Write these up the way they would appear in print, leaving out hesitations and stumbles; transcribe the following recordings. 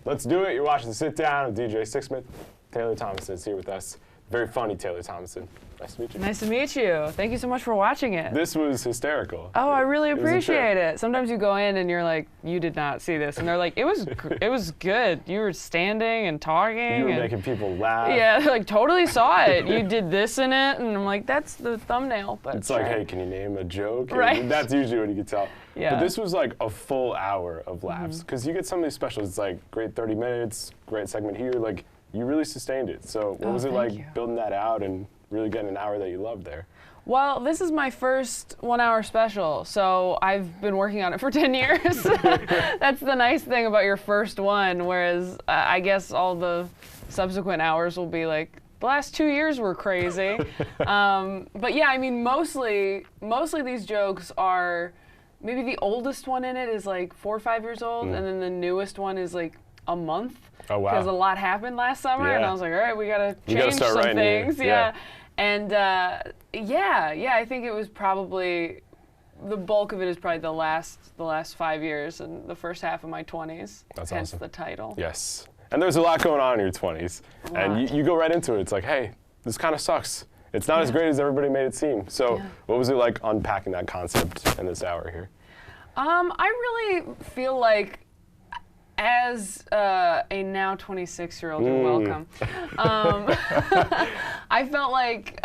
Let's do it. You're watching Sit Down with DJ Sixsmith. Taylor Tomlinson is here with us. Very funny Taylor Tomlinson. Nice to meet you. Nice to meet you. Thank you so much for watching it. This was hysterical. Oh, I really appreciate it. Sometimes you go in and you're like, you did not see this. And they're like, it was good. You were standing and talking. You were making people laugh. Yeah, they're like, totally saw it. You did this in it. And I'm like, that's the thumbnail. But it's like, hey, can you name a joke? Right. And that's usually what you can tell. Yeah. But this was like a full hour of laughs. Because you get some of these specials, it's like great 30 minutes, great segment here. Like, you really sustained it. So what was it like building that out and really getting an hour that you loved there? Well, this is my first 1 hour special, so I've been working on it for 10 years. That's the nice thing about your first one, whereas I guess all the subsequent hours will be like, the last 2 years were crazy. But yeah, I mean, mostly these jokes are, maybe the oldest one in it is like 4 or 5 years old, and then the newest one is like a month. Oh, wow. Because a lot happened last summer, and I was like, all right, we gotta change some things. Yeah. And I think it was probably, the bulk of it is probably the last 5 years and the first half of my 20s. That's hence awesome. The title. Yes. And there's a lot going on in your 20s. And you go right into it. It's like, hey, this kind of sucks. It's not as great as everybody made it seem. So what was it like unpacking that concept in this hour here? I really feel like, as a now 26-year-old, you're welcome. I felt like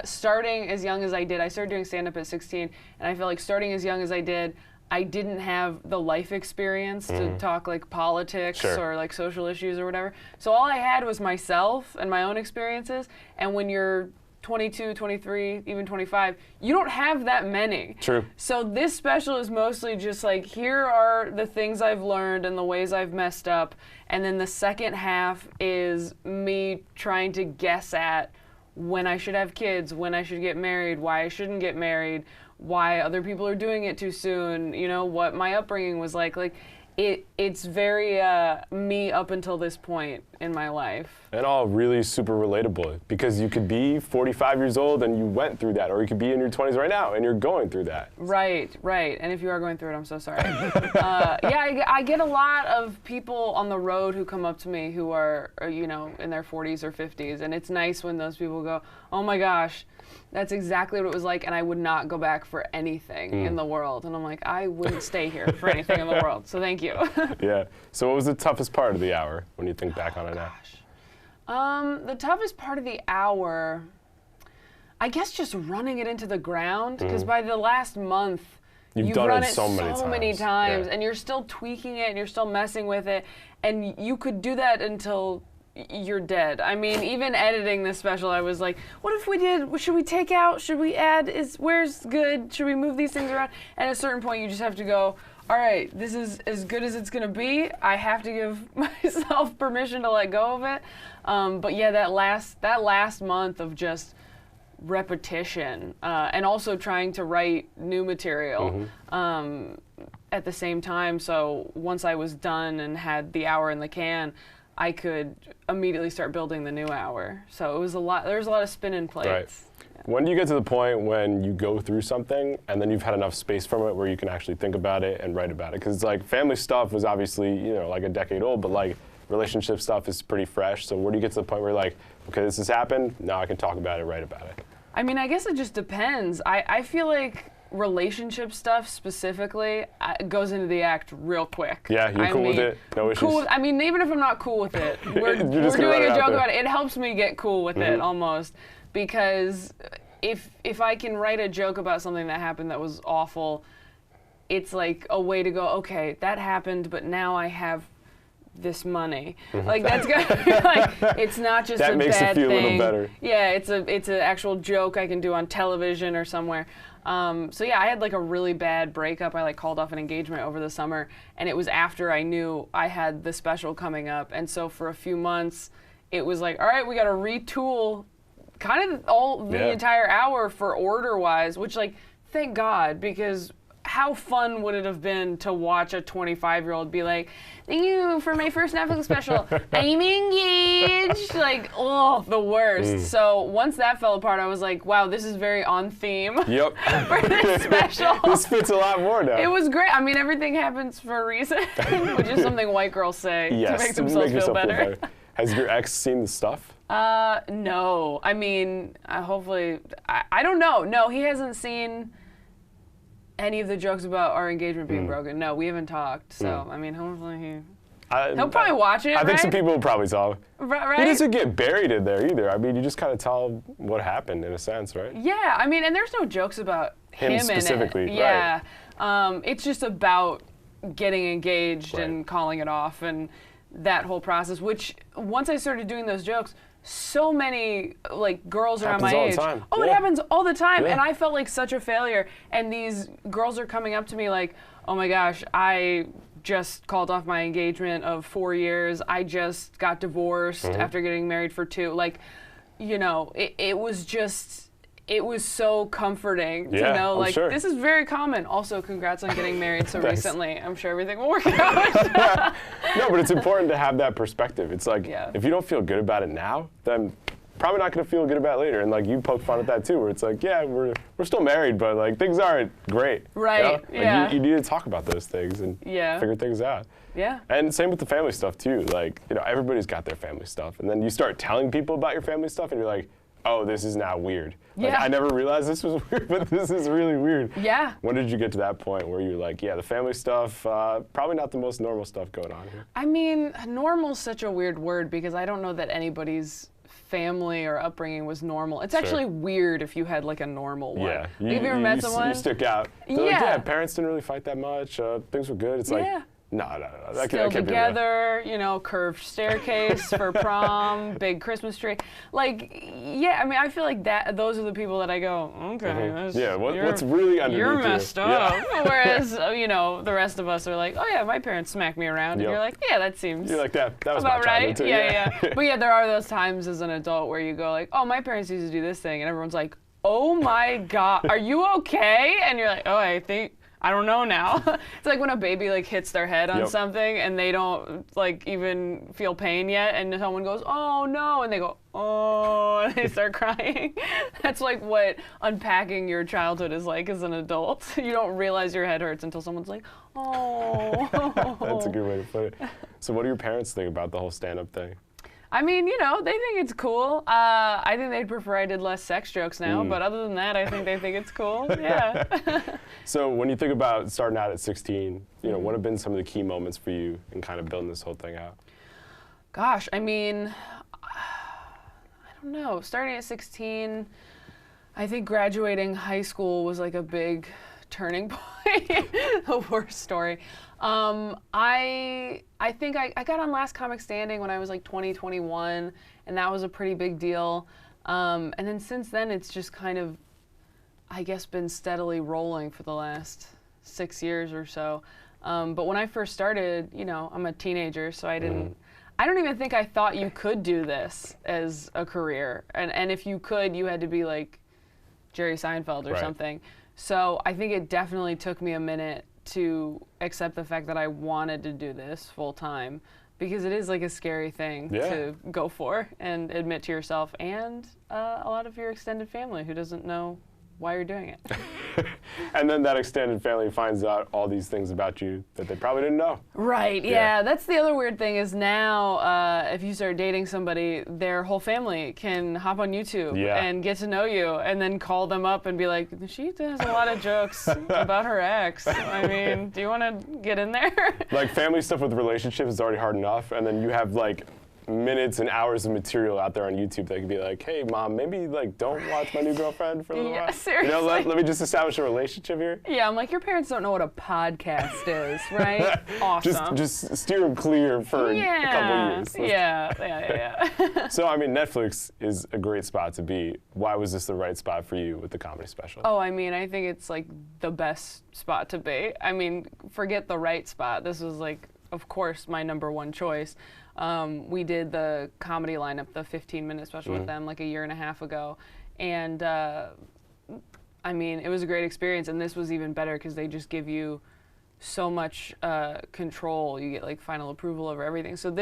starting as young as I did, I started doing stand-up at 16, and I felt like starting as young as I did, I didn't have the life experience to talk like politics or like social issues or whatever. So all I had was myself and my own experiences, and when you're 22, 23, even 25, you don't have that many. True. So this special is mostly just like, here are the things I've learned and the ways I've messed up, and then the second half is me trying to guess at when I should have kids, when I should get married, why I shouldn't get married, why other people are doing it too soon, you know, what my upbringing was like. It's very me up until this point in my life. And all really super relatable, because you could be 45 years old and you went through that, or you could be in your 20s right now and you're going through that. Right. And if you are going through it, I'm so sorry. I get a lot of people on the road who come up to me who are, you know, in their 40s or 50s, and it's nice when those people go, oh my gosh, that's exactly what it was like, and I would not go back for anything in the world. And I'm like, I wouldn't stay here for anything in the world, so thank you. Yeah. So what was the toughest part of the hour when you think back on it now? The toughest part of the hour, I guess just running it into the ground, because by the last month, you've done run it so many times, and you're still tweaking it, and you're still messing with it, and you could do that until you're dead. I mean, even editing this special, I was like, what if we did, should we take out, should we add, where's good, should we move these things around? And at a certain point, you just have to go, all right, this is as good as it's gonna be. I have to give myself permission to let go of it. But yeah, that last month of just repetition, and also trying to write new material at the same time. So once I was done and had the hour in the can, I could immediately start building the new hour. So it was there was a lot of spinning plates. Right. Yeah. When do you get to the point when you go through something and then you've had enough space from it where you can actually think about it and write about it? Because it's like family stuff was obviously, you know, like a decade old, but like relationship stuff is pretty fresh. So where do you get to the point where you're like, okay, this has happened, now I can talk about it, write about it? I mean, I guess it just depends. I feel like relationship stuff specifically goes into the act real quick. Yeah, you're cool with it? No issues? I mean, even if I'm not cool with it, we're doing a joke about it. It helps me get cool with it almost, because if I can write a joke about something that happened that was awful, it's like a way to go, okay, that happened, but now I have this money. Like, that's good. Like, it's not just that a makes bad it feel thing. a little better. Yeah, it's an actual joke I can do on television or somewhere. So yeah, I had like a really bad breakup. I like called off an engagement over the summer, and it was after I knew I had the special coming up. And so for a few months, it was like, all right, we got to retool kind of the entire hour for order-wise, which, like, thank God, because how fun would it have been to watch a 25-year-old be like, thank you for my first Netflix special. I'm engaged. Like, oh, the worst. So once that fell apart, I was like, wow, this is very on theme Yep. for this special. This fits a lot more now. It was great. I mean, everything happens for a reason, which is something white girls say to make themselves feel better. Has your ex seen the stuff? No. I mean, hopefully, I don't know. No, he hasn't seen any of the jokes about our engagement being broken. No, we haven't talked. So, I mean, hopefully he'll probably watch it, I think some people will probably saw. Right? He doesn't get buried in there either. I mean, you just kind of tell what happened in a sense, right? Yeah, I mean, and there's no jokes about him specifically, in it. Yeah. It's just about getting engaged and calling it off and that whole process, which once I started doing those jokes, so many like girls around my age. Oh, it happens all the time. And I felt like such a failure. And these girls are coming up to me like, oh my gosh, I just called off my engagement of 4 years. I just got divorced after getting married for 2. Like, you know, it was just, it was so comforting to know, like, this is very common. Also, congrats on getting married so recently. I'm sure everything will work out. No, but it's important to have that perspective. It's like, if you don't feel good about it now, then probably not going to feel good about it later. And like you poke fun at that too, where it's like, yeah, we're still married, but like things aren't great. Right. You know? Like, you need to talk about those things and figure things out. Yeah. And same with the family stuff too. Like, you know, everybody's got their family stuff, and then you start telling people about your family stuff, and you're like, oh, this is now weird. Like, I never realized this was weird, but this is really weird. Yeah. When did you get to that point where you're like, yeah, the family stuff, probably not the most normal stuff going on here? I mean, normal's such a weird word because I don't know that anybody's family or upbringing was normal. It's actually weird if you had like a normal one. Yeah. Have you ever met someone? You stick out. They're like, yeah, parents didn't really fight that much. Things were good. It's like, no. That Still can't together, you know, curved staircase for prom, big Christmas tree. Like, yeah, I mean, I feel like those are the people that I go, okay. Yeah, what's really underneath You're messed up. Yeah. Whereas, you know, the rest of us are like, oh yeah, my parents smacked me around. And you're like, yeah, that seems You're like, that was about my right. childhood too. Yeah. But yeah, there are those times as an adult where you go like, oh, my parents used to do this thing. And everyone's like, oh my God, are you okay? And you're like, oh, I don't know now. It's like when a baby like hits their head on something and they don't like even feel pain yet, and someone goes, oh no, and they go, oh, and they start crying. That's like what unpacking your childhood is like as an adult. You don't realize your head hurts until someone's like, oh. That's a good way to put it. So what do your parents think about the whole stand-up thing? I mean, you know, they think it's cool. I think they'd prefer I did less sex jokes now, but other than that, I think they think it's cool. Yeah. So when you think about starting out at 16, you know, what have been some of the key moments for you in kind of building this whole thing out? Gosh, I mean, I don't know. Starting at 16, I think graduating high school was like a big turning point. The worst story. I think I got on Last Comic Standing when I was like 20, 21, and that was a pretty big deal. And then since then, it's just kind of, I guess, been steadily rolling for the last 6 years or so. But when I first started, you know, I'm a teenager, so I don't even think I thought you could do this as a career. And if you could, you had to be like Jerry Seinfeld or something. So I think it definitely took me a minute to accept the fact that I wanted to do this full time, because it is like a scary thing to go for and admit to yourself and a lot of your extended family who doesn't know why you're doing it. And then that extended family finds out all these things about you that they probably didn't know. Right, yeah. That's the other weird thing is now if you start dating somebody, their whole family can hop on YouTube and get to know you and then call them up and be like, she does a lot of jokes about her ex. I mean, do you want to get in there? Like family stuff with relationships is already hard enough, and then you have like minutes and hours of material out there on YouTube that could be like, hey mom, maybe like don't watch my new girlfriend for a little while. Seriously. You know, let me just establish a relationship here. Yeah, I'm like, your parents don't know what a podcast is, right? Awesome. Just steer them clear for a couple years. Yeah. So I mean, Netflix is a great spot to be. Why was this the right spot for you with the comedy special? Oh, I mean, I think it's like the best spot to be. I mean, forget the right spot. This was like, of course, my #1 choice. We did the comedy lineup, the 15-minute special with them like a year and a half ago. And I mean, it was a great experience, and this was even better because they just give you so much control. You get like final approval over everything. So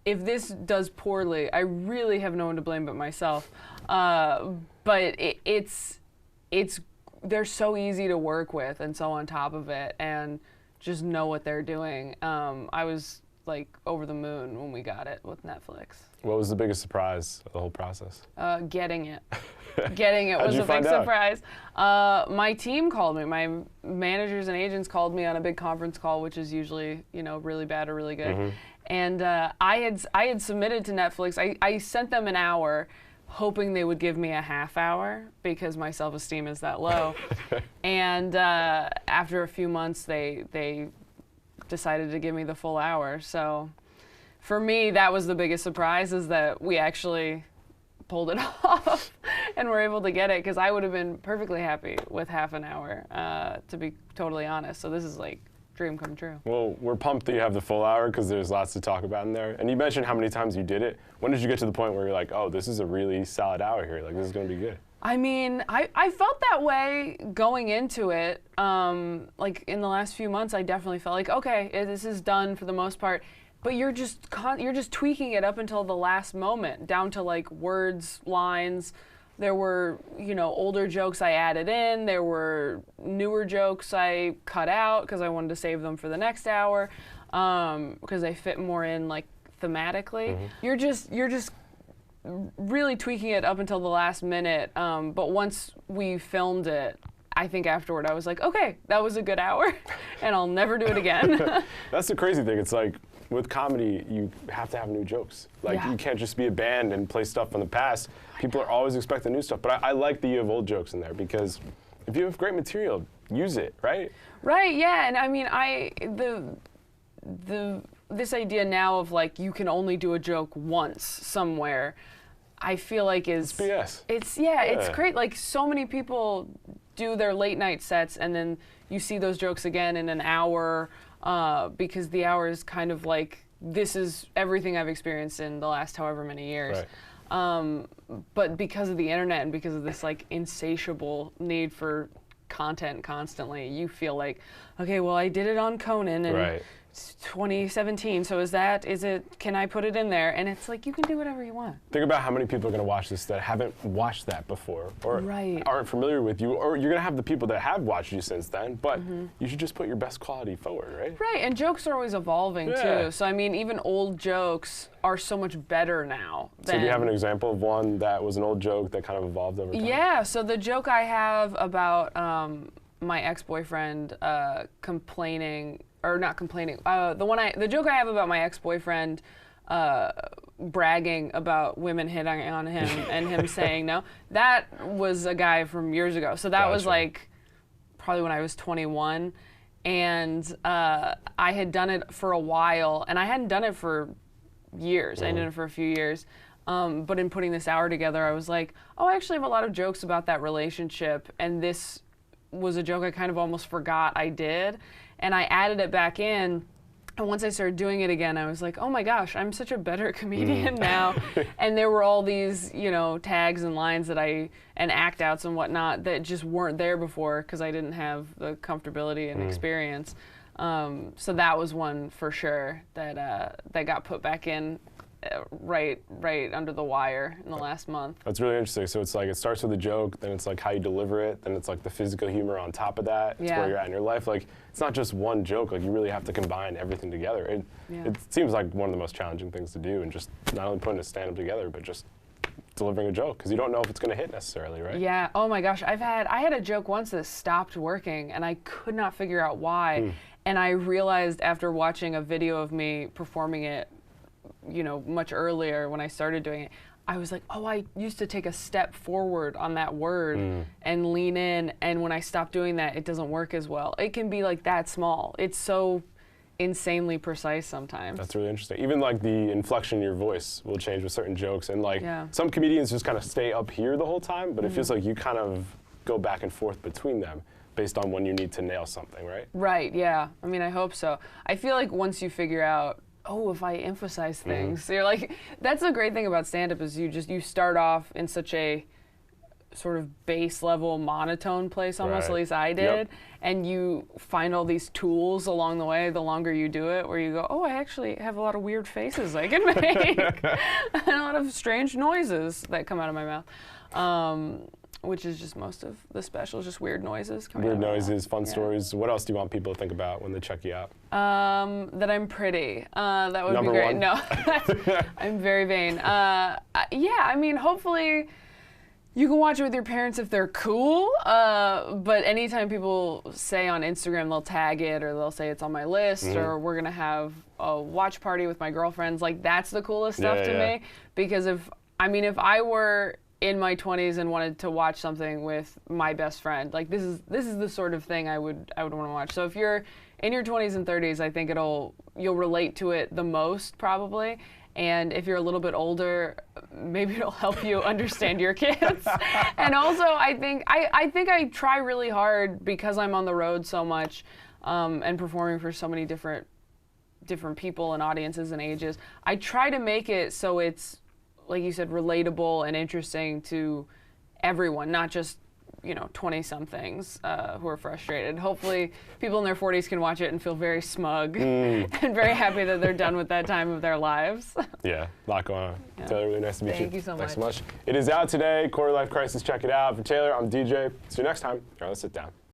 if this does poorly, I really have no one to blame but myself. But it's they're so easy to work with and so on top of it and just know what they're doing. I was like over the moon when we got it with Netflix. What was the biggest surprise of the whole process? Getting it. Getting it was a big surprise. My team called me. My managers and agents called me on a big conference call, which is usually, you know, really bad or really good. Mm-hmm. And I had submitted to Netflix. I sent them an hour, hoping they would give me a half hour because my self-esteem is that low. And after a few months, they decided to give me the full hour. So for me, that was the biggest surprise, is that we actually pulled it off and were able to get it, because I would have been perfectly happy with half an hour, to be totally honest. So this is like dream come true. Well, we're pumped that you have the full hour because there's lots to talk about in there. And you mentioned how many times you did it. When did you get to the point where you're like, oh, this is a really solid hour here, like this is going to be good? I mean, I felt that way going into it. Like in the last few months, I definitely felt like, okay, this is done for the most part. But you're just tweaking it up until the last moment, down to like words, lines. There were, you know, older jokes I added in. There were newer jokes I cut out because I wanted to save them for the next hour, because they fit more in like thematically. Mm-hmm. You're just really tweaking it up until the last minute. But once we filmed it, I think afterward I was like, okay, that was a good hour, and I'll never do it again. That's the crazy thing. It's like, with comedy, you have to have new jokes. Like, you can't just be a band and play stuff from the past. People are always expecting new stuff. But I like that you have old jokes in there, because if you have great material, use it, right? Right, yeah. And I mean, this idea now of like, you can only do a joke once somewhere, I feel like is... It's BS. It's great. Like, so many people do their late night sets, and then you see those jokes again in an hour, because the hour is kind of like, this is everything I've experienced in the last however many years. Right. But because of the internet and because of this like insatiable need for content constantly, you feel like, okay, well, I did it on Conan in 2017, so can I put it in there? And it's like, you can do whatever you want. Think about how many people are going to watch this that haven't watched that before, or aren't familiar with you, or you're going to have the people that have watched you since then, but you should just put your best quality forward, right? Right, and jokes are always evolving too. So I mean, even old jokes are so much better now. So do you have an example of one that was an old joke that kind of evolved over time? Yeah, so the joke I have about my ex-boyfriend complaining, or not complaining, the joke I have about my ex-boyfriend bragging about women hitting on him and him saying no, that was a guy from years ago. So that was like probably when I was 21, and I had done it for a while, and I hadn't done it for years. I did it for a few years. But in putting this hour together, I was like, oh, I actually have a lot of jokes about that relationship, and this was a joke I kind of almost forgot I did. And I added it back in, and once I started doing it again, I was like, oh my gosh, I'm such a better comedian now. And there were all these, you know, tags and lines and act outs and whatnot that just weren't there before because I didn't have the comfortability and experience. So that was one for sure that got put back in right under the wire in the last month. That's really interesting. So it's like, it starts with a joke, then it's like how you deliver it, then it's like the physical humor on top of that. It's where you're at in your life. Like, it's not just one joke. Like, you really have to combine everything together. It seems like one of the most challenging things to do, and just not only putting a stand-up together, but just delivering a joke, because you don't know if it's going to hit necessarily, right? Yeah. Oh my gosh. I had a joke once that stopped working, and I could not figure out why. And I realized after watching a video of me performing it, you know, much earlier when I started doing it, I was like, oh, I used to take a step forward on that word and lean in, and when I stop doing that, it doesn't work as well. It can be like that small. It's so insanely precise sometimes. That's really interesting. Even like the inflection in your voice will change with certain jokes, and like some comedians just kind of stay up here the whole time, but it feels like you kind of go back and forth between them based on when you need to nail something, right? Right, yeah. I mean, I hope so. I feel like once you figure out, oh, if I emphasize things, you're like, that's the great thing about stand-up is you start off in such a sort of base level monotone place almost, Right. at least I did. Yep. And you find all these tools along the way the longer you do it, where you go, oh, I actually have a lot of weird faces I can make. And a lot of strange noises that come out of my mouth. Which is just most of the special, just weird noises coming Weird out of my noises, mouth. fun Yeah. stories. What else do you want people to think about when they check you out? That I'm pretty. That would Number be great. one. No, I'm very vain. Yeah, I mean, hopefully you can watch it with your parents if they're cool. But anytime people say on Instagram they'll tag it or they'll say it's on my list or we're gonna have a watch party with my girlfriends, like that's the coolest stuff to me. Because if I were in my 20s and wanted to watch something with my best friend, like this is the sort of thing I would want to watch. So if you're in your 20s and 30s, I think you'll relate to it the most probably. And if you're a little bit older, maybe it'll help you understand your kids. And also, I think I try really hard because I'm on the road so much and performing for so many different people and audiences and ages. I try to make it so it's, like you said, relatable and interesting to everyone, not just 20-somethings who are frustrated. Hopefully, people in their 40s can watch it and feel very smug and very happy that they're done with that time of their lives. Yeah, a lot going on. Yeah. Taylor, really nice to meet you. Thank you so Thanks so much. much. It is out today. Quarter Life Crisis. Check it out. For Taylor, I'm DJ. See you next time. All right, let's sit down.